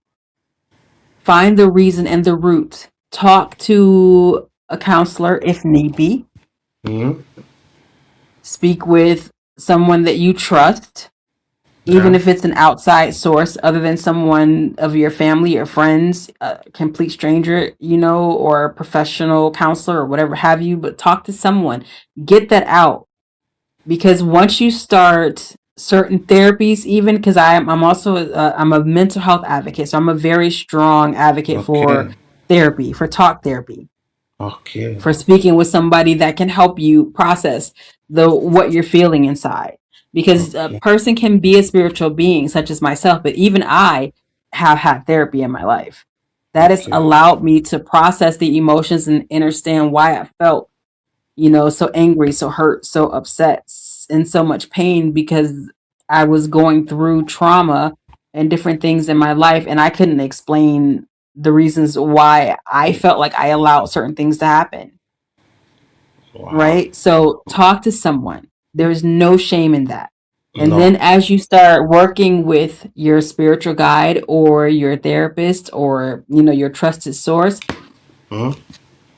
Find the reason and the root. Talk to a counselor if need be. Mm. Speak with someone that you trust, even Yeah. if it's an outside source other than someone of your family or friends, a complete stranger, you know, or a professional counselor or whatever have you. But talk to someone. Get that out, because once you start certain therapies, even because I'm also I'm a mental health advocate, so I'm a very strong advocate for Okay. therapy, for talk therapy, Okay. for speaking with somebody that can help you process the what you're feeling inside, because a Okay. person can be a spiritual being such as myself, but even I have had therapy in my life that has Okay. allowed me to process the emotions and understand why I felt, you know, so angry, so hurt, so upset, in so much pain, because I was going through trauma and different things in my life, and I couldn't explain the reasons why I felt like I allowed certain things to happen. Wow. Right? So talk to someone. There's no shame in that. And No. then as you start working with your spiritual guide or your therapist or, you know, your trusted source, Mm.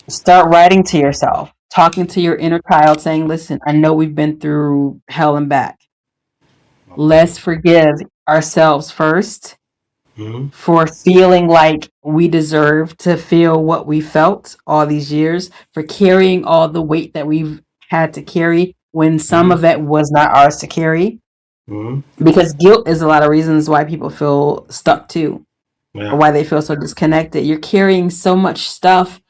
start writing to yourself, talking to your inner child, saying, listen, I know we've been through hell and back. Okay. Let's forgive ourselves first Mm. for feeling like we deserve to feel what we felt all these years, for carrying all the weight that we've had to carry when some Mm. of it was not ours to carry. Mm. Because guilt is a lot of reasons why people feel stuck too, or Yeah. why they feel so disconnected. You're carrying so much stuff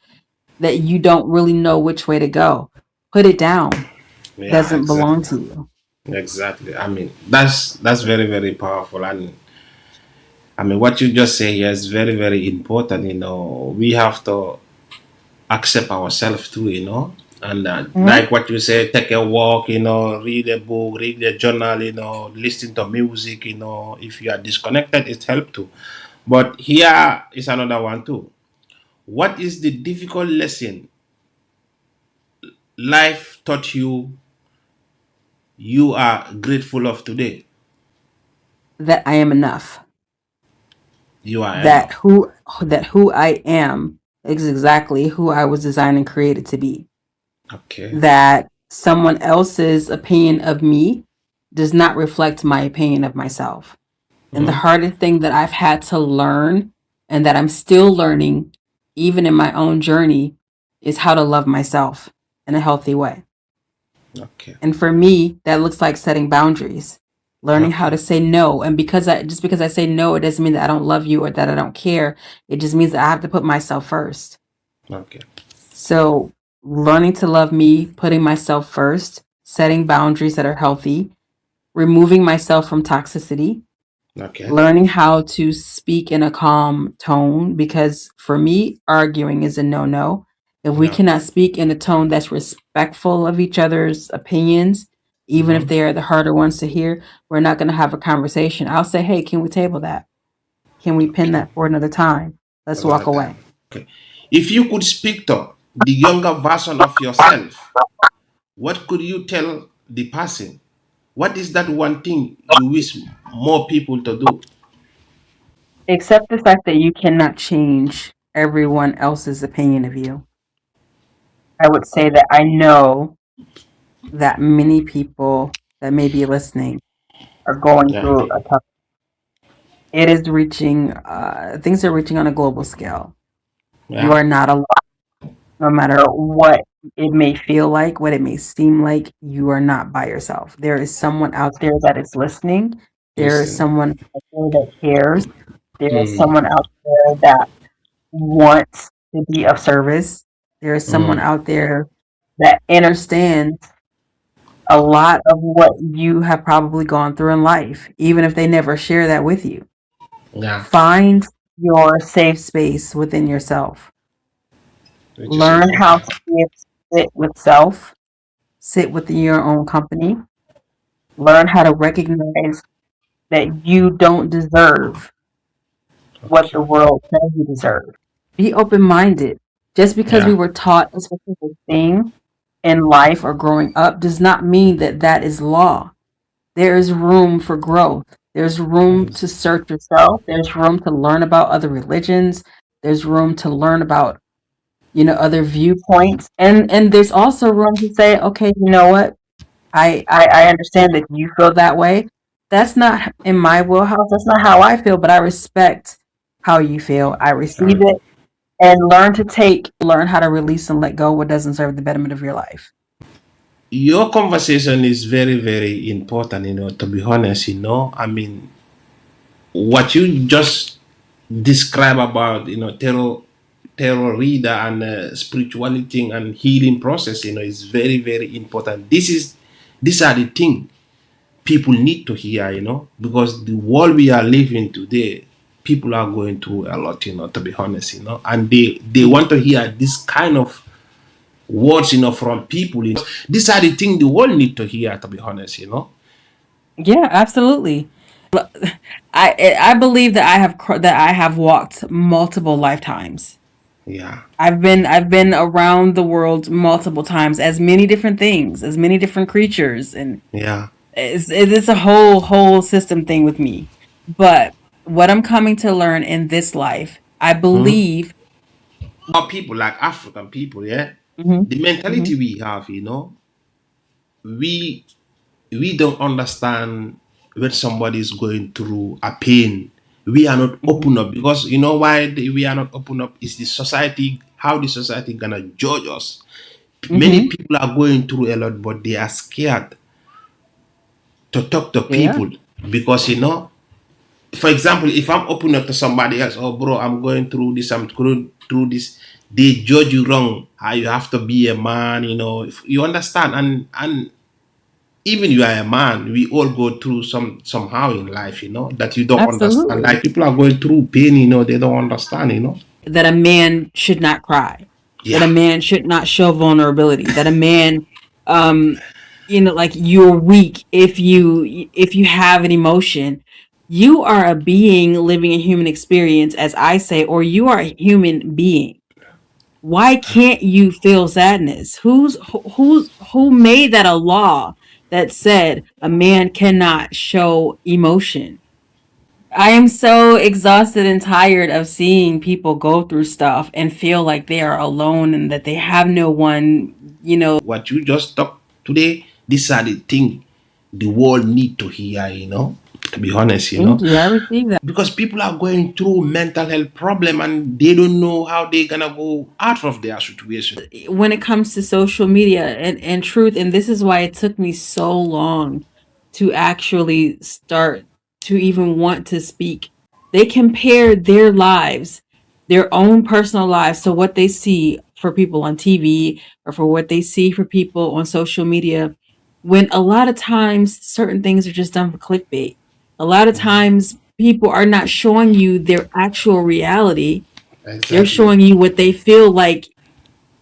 that you don't really know which way to go. Put it down. Yeah. Doesn't belong Exactly. to you. Exactly. I mean, that's very very powerful, and I mean what you just say here is very very important. You know, we have to accept ourselves too. You know, and Mhm. like what you say, take a walk. You know, read a book, read a journal. You know, listen to music. You know, if you are disconnected, it helps too. But here is another one too. What is the difficult lesson life taught you you are grateful of today? That I am enough. You are That enough. who I am is exactly who I was designed and created to be. Okay. That someone else's opinion of me does not reflect my opinion of myself. And the Mhm. hardest thing that I've had to learn, and that I'm still learning, even in my own journey, is how to love myself in a healthy way. Okay. And for me, that looks like setting boundaries, learning how Okay. to say no. And because I say no, it doesn't mean that I don't love you or that I don't care. It just means that I have to put myself first. Okay. So learning to love me, putting myself first, setting boundaries that are healthy, removing myself from toxicity, Okay. learning how to speak in a calm tone, because for me, arguing is a no no. If we Yeah. cannot speak in a tone that's respectful of each other's opinions, even if Mm-hmm. they are the harder ones to hear, we're not going to have a conversation. I'll say, hey, can we table that? Can we pin Okay. that for another time? Let's Another walk time. away. Okay. If you could speak to the younger version of yourself, what could you tell the person? What is that one thing you wish more people to do? Accept the fact that you cannot change everyone else's opinion of you. I would say that I know that many people that may be listening are going Yeah. through a tough. It is reaching. Things are reaching on a global scale. You Yeah. are not alone. No matter what it may feel like, what it may seem like, you are not by yourself. There is someone out there that is listening. There is Listen. someone out there that cares. There is Mm. someone out there that wants to be of service. There is someone Mm. out there that understands a lot of what you have probably gone through in life, even if they never share that with you. Yeah. Find your safe space within yourself. Which is Learn how important. to sit with self, sit within your own company. Learn how to recognize that you don't deserve what Okay. the world says you deserve. Be open minded. Just because we Yeah. were taught a specific thing in life or growing up does not mean that that is law. There is room for growth. There's room to search yourself. There's room to learn about other religions. There's room to learn about, other viewpoints. And there's also room to say, okay, you know what? I understand that you feel that way. That's not in my wheelhouse. That's not how I feel, but I respect how you feel. I receive Uh, it and learn how to release and let go what doesn't serve the betterment of your life. your conversation is very, very important, to be honest, I mean, what you just describe about, terror reader and spirituality and healing process, is very, very important. These are the thing people need to hear, because the world we are living today, people are going through a lot, to be honest, and they want to hear this kind of words, from people. These are the things the world need to hear, to be honest, Yeah, absolutely. I believe that I have walked multiple lifetimes. Yeah. I've been around the world multiple times as many different things, as many different creatures, and Yeah. it's a whole system thing with me. But what I'm coming to learn in this life, I Hmm? believe. Our people, like African people, yeah, Hmm. the mentality Hmm. we have, we we don't understand when somebody is going through a pain. We are not Hmm. open up because why we are not open up is the society, how the society gonna judge us. Many Hmm. people are going through a lot, but they are scared to talk to They are. people because for example, if I'm open up to somebody else, oh bro, I'm going through this, I'm going through this, they judge you wrong. How you have to be a man, if you understand, and even you are a man, we all go through somehow in life, that you don't understand. Absolutely. Like people are going through pain, they don't understand. That a man should not cry, that Yeah. a man should not show vulnerability, that a man, um, like you're weak if you have an emotion. You are a being living a human experience, as I say, or you are a human being. Why can't you feel sadness? Who made that a law that said a man cannot show emotion? I am so exhausted and tired of seeing people go through stuff and feel like they are alone and that they have no one. What you just talked today, these are the things the world need to hear, to be honest, Thank you. I received that. because people are going through mental health problem and they don't know how they gonna go out of their situation. When it comes to social media and truth, and this is why it took me so long to actually start to even want to speak. They compare their lives, their own personal lives, to what they see for people on TV or for what they see for people on social media, when a lot of times certain things are just done for clickbait. A lot of times people are not showing you their actual reality. They're Exactly. showing you what they feel like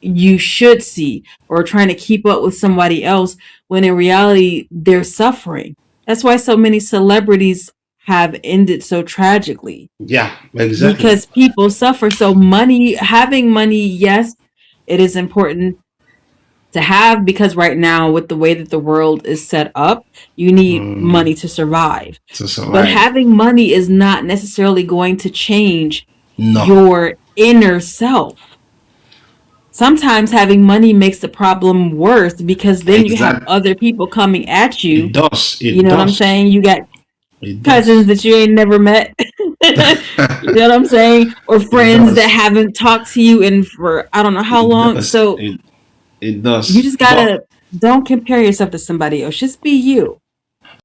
you should see, or trying to keep up with somebody else when in reality they're suffering. That's why so many celebrities have ended so tragically, Yeah, exactly. because people suffer. So having money, yes, it is important to have, because right now with the way that the world is set up, you need Mm, money to survive. to But survive. having money is not necessarily going to change No, your inner self. Sometimes having money makes the problem worse, because then you have exact. other people coming at It you. does. You It know what I'm does. saying? You got It cousins does. that you ain't never met. You know what I'm saying? Or It friends that does. haven't talked to you in for I don't know how It long. does. So It you does. just But gotta, don't compare yourself to somebody else. Just be you.